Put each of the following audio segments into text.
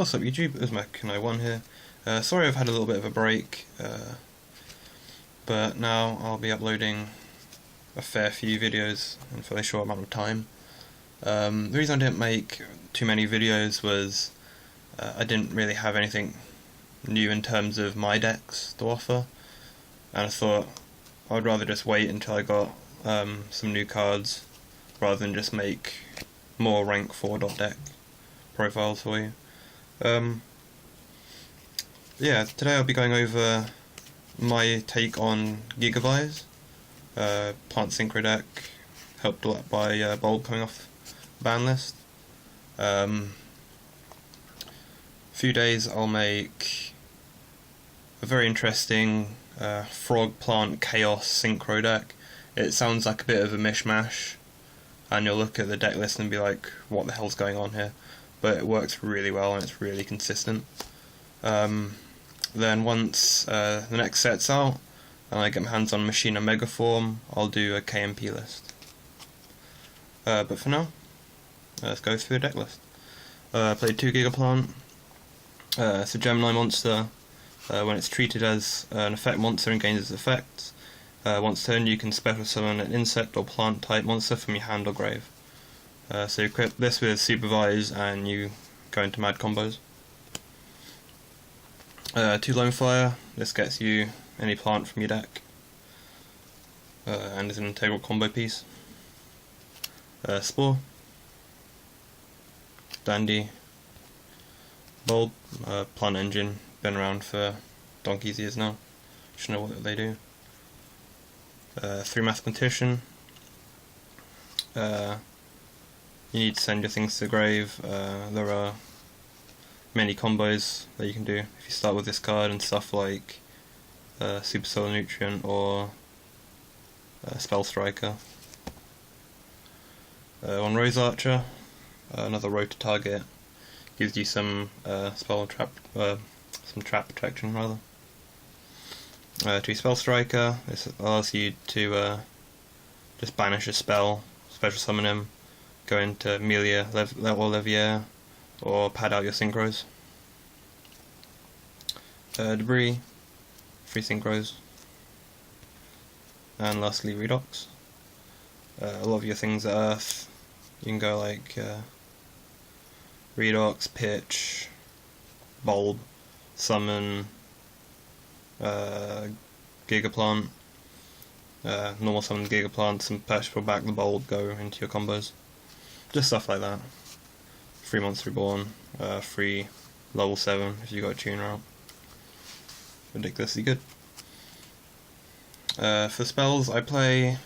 What's up YouTube, it's Mac1 here. Sorry I've had a little bit of a break, but now I'll be uploading a fair few videos in a fairly short amount of time. The reason I didn't make too many videos was I didn't really have anything new in terms of my decks to offer, and I thought I'd rather just wait until I got some new cards rather than just make more rank 4 deck profiles for you. Yeah, today I'll be going over my take on Gigavise, plant synchro deck, helped a lot by Bulb coming off the ban list. Few days I'll make a very interesting frog plant chaos synchro deck. It sounds like a bit of a mishmash, and you'll look at the deck list and be like, what the hell's going on here? But it works really well and it's really consistent. Then once the next set's out and I get my hands on Machina Megaform, I'll do a KMP list. But for now, let's go through the deck list. I played 2 Gigaplant. It's a Gemini monster. When it's treated as an effect monster and gains its effects, once turn you can special summon an insect or plant type monster from your hand or grave. So you equip this with Supervise and you go into mad combos. 2 Lone Fire, this gets you any plant from your deck, and is an integral combo piece. Spore, Dandy, Bulb, Plant Engine, been around for donkey's years now, should know what they do. 3 Mathematician, you need to send your things to the grave. There are many combos that you can do if you start with this card and stuff like Super Solar Nutrient or Spell Striker. 1 Rose Archer, another road to target, gives you some trap protection rather. 2 Spell Striker, this allows you to just banish a spell, special summon him, go into Melia or Levier, or pad out your synchros. Debris, 3 synchros. And lastly Redox. A lot of your things are Earth. You can go like Redox, Pitch, Bulb, Summon, Gigaplant, normal summon Gigaplant, some Perishable back the Bulb, go into your combos. Just stuff like that. 3 Monster Reborn, 3 level 7 if you got a tune route. Ridiculously good. For spells, I play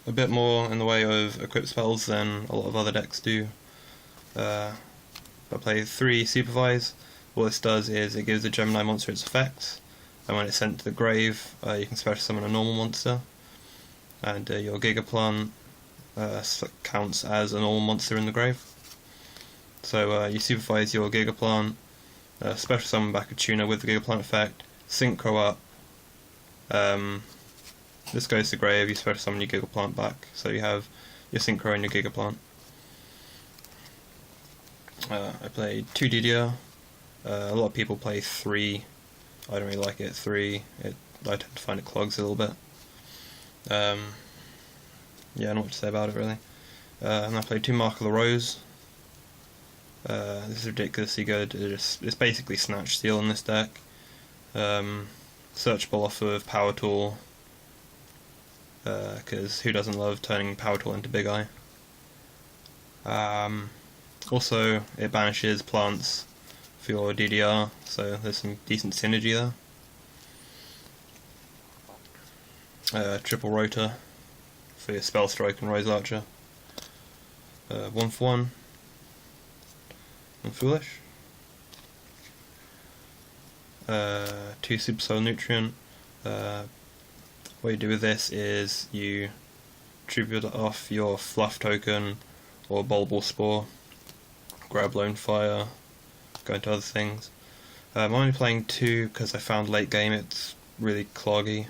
a bit more in the way of equip spells than a lot of other decks do. I play 3 Supervise. What this does is it gives the Gemini monster its effects, and when it's sent to the grave, you can special summon a normal monster, and your Gigaplant counts as a normal monster in the grave. So you Supervise your Gigaplant, special summon back a tuner with the Gigaplant effect, synchro up, this goes to grave, you special summon your Gigaplant back, so you have your synchro and your Gigaplant. I played 2 DDR, a lot of people play 3, I don't really like it, 3, I tend to find it clogs a little bit. Yeah, not much to say about it really. And I played 2 Mark of the Rose. This is ridiculously good. It's basically Snatch Steal in this deck. Searchable off of Power Tool, because who doesn't love turning Power Tool into Big Eye? Also, it banishes plants for your DDR, so there's some decent synergy there. Triple Rotor for your Spell Strike and Rose Archer. 1 for 1. And Foolish. 2 Super Solar Nutrient. What you do with this is you tribute off your Fluff token or Bulb or Spore, grab Lone Fire, go into other things. I'm only playing 2 because I found late game it's really cloggy.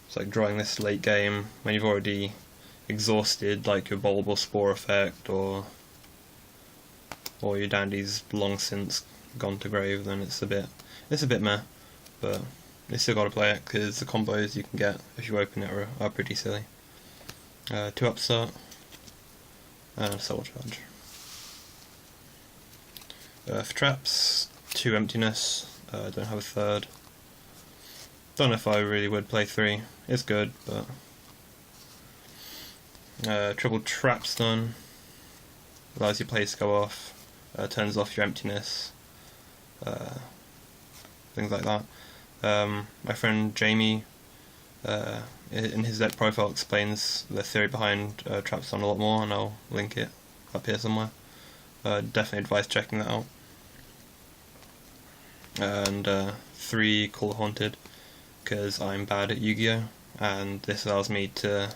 It's like drawing this late game when you've already exhausted like your Bulb or Spore effect or or your dandy's long since gone to grave, then it's a bit meh, but you still got to play it because the combos you can get if you open it are pretty silly. 2 upstart and a soul charge. For traps, 2 emptiness. I don't have a third. Don't know if I really would play 3. It's good, but triple trap stun allows your plays to go off. Turns off your emptiness. Things like that. My friend Jamie, in his deck profile, explains the theory behind trap stun a lot more, and I'll link it up here somewhere. Definitely advise checking that out. And 3 Call Haunted, because I'm bad at Yu-Gi-Oh! And this allows me to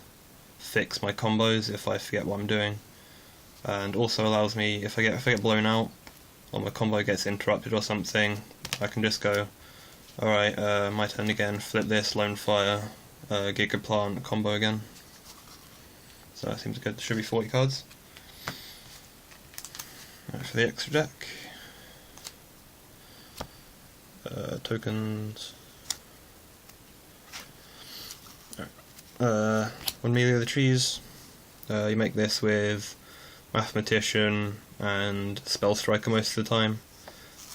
fix my combos if I forget what I'm doing, and also allows me, if I get blown out or my combo gets interrupted or something, I can just go, alright, my turn again, flip this, Lone Fire, Gigaplant combo again. So that seems good. There should be 40 cards. Right, for the extra deck, tokens. When Amelia the Trees, you make this with Mathematician and Spell Striker most of the time.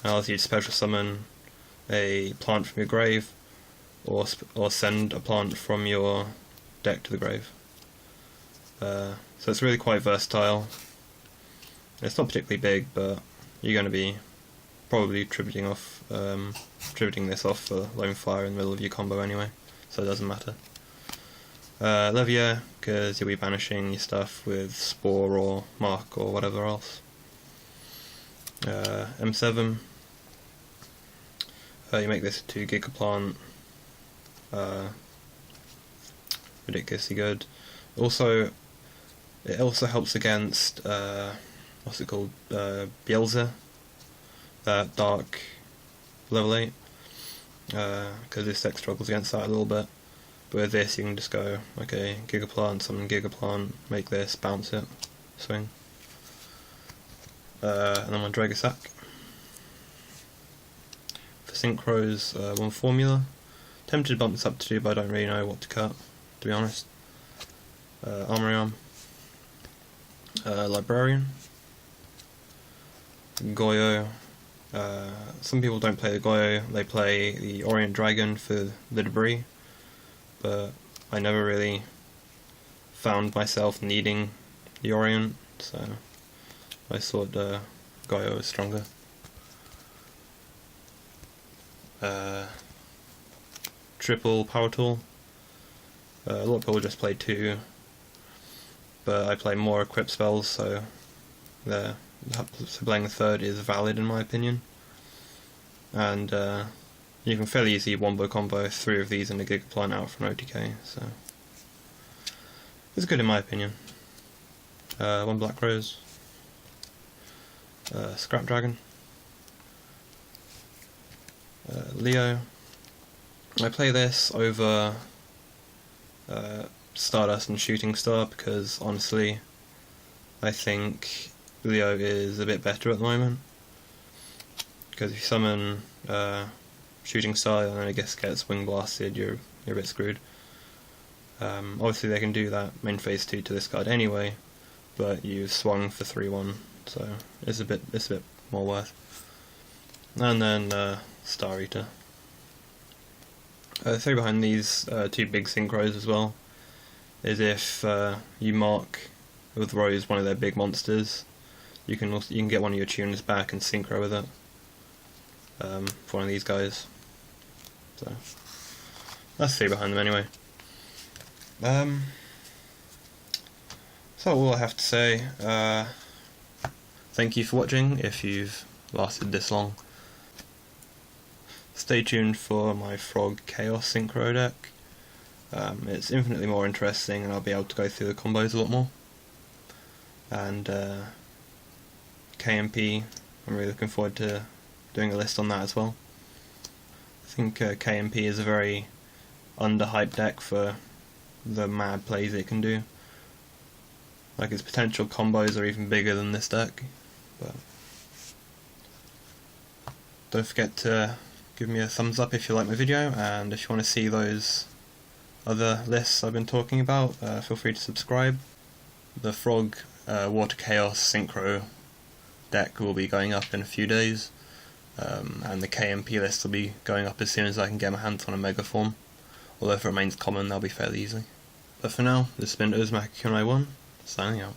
It allows you to special summon a plant from your grave, or send a plant from your deck to the grave. So it's really quite versatile. It's not particularly big, but you're going to be probably tributing this off for Lone Fire in the middle of your combo anyway, so it doesn't matter. Levier, because you'll be banishing your stuff with Spore or Mark or whatever else. M7, you make this 2 Gigaplant, ridiculously good. Also, it also helps against, what's it called, Bielza, that dark level 8, because this deck struggles against that a little bit. But with this you can just go, okay, Gigaplant, summon Gigaplant, make this, bounce it, swing. And then my Dragosack. For Synchros, 1 formula. Tempted to bump this up to 2, but I don't really know what to cut, to be honest. Armory Arm. Librarian. Goyo. Some people don't play the Goyo, they play the Orient Dragon for the debris, but I never really found myself needing the Orient, so I thought Goyo was stronger. Triple Power Tool. A lot of people just play 2, but I play more equip spells, so playing the 3rd is valid in my opinion. And you can fairly easily wombo combo 3 of these and a Gigaplant out from OTK, so it's good in my opinion. 1 Black Rose, Scrap Dragon, Leo. I play this over Stardust and Shooting Star because honestly I think Leo is a bit better at the moment, because if you summon Shooting Star and then I guess gets Wing Blasted, you're a bit screwed. Obviously they can do that main phase 2 to this card anyway, but you've swung for 3-1, so it's a bit more worth. And then Star Eater. The theory behind these 2 big synchros as well is if you mark with Rose one of their big monsters, you can get one of your tuners back and synchro with it for one of these guys. So that's the theory behind them anyway. So all I have to say, thank you for watching if you've lasted this long. Stay tuned for my Frog Chaos Synchro deck. It's infinitely more interesting and I'll be able to go through the combos a lot more. And KMP, I'm really looking forward to doing a list on that as well. I think KMP is a very underhyped deck for the mad plays it can do. Like its potential combos are even bigger than this deck, but don't forget to give me a thumbs up if you like my video, and if you want to see those other lists I've been talking about, feel free to subscribe. The Frog Water Chaos Synchro deck will be going up in a few days, and the KMP list will be going up as soon as I can get my hands on a Mega form, although if it remains common they'll be fairly easy. But for now, this has been Uzmak1, signing out.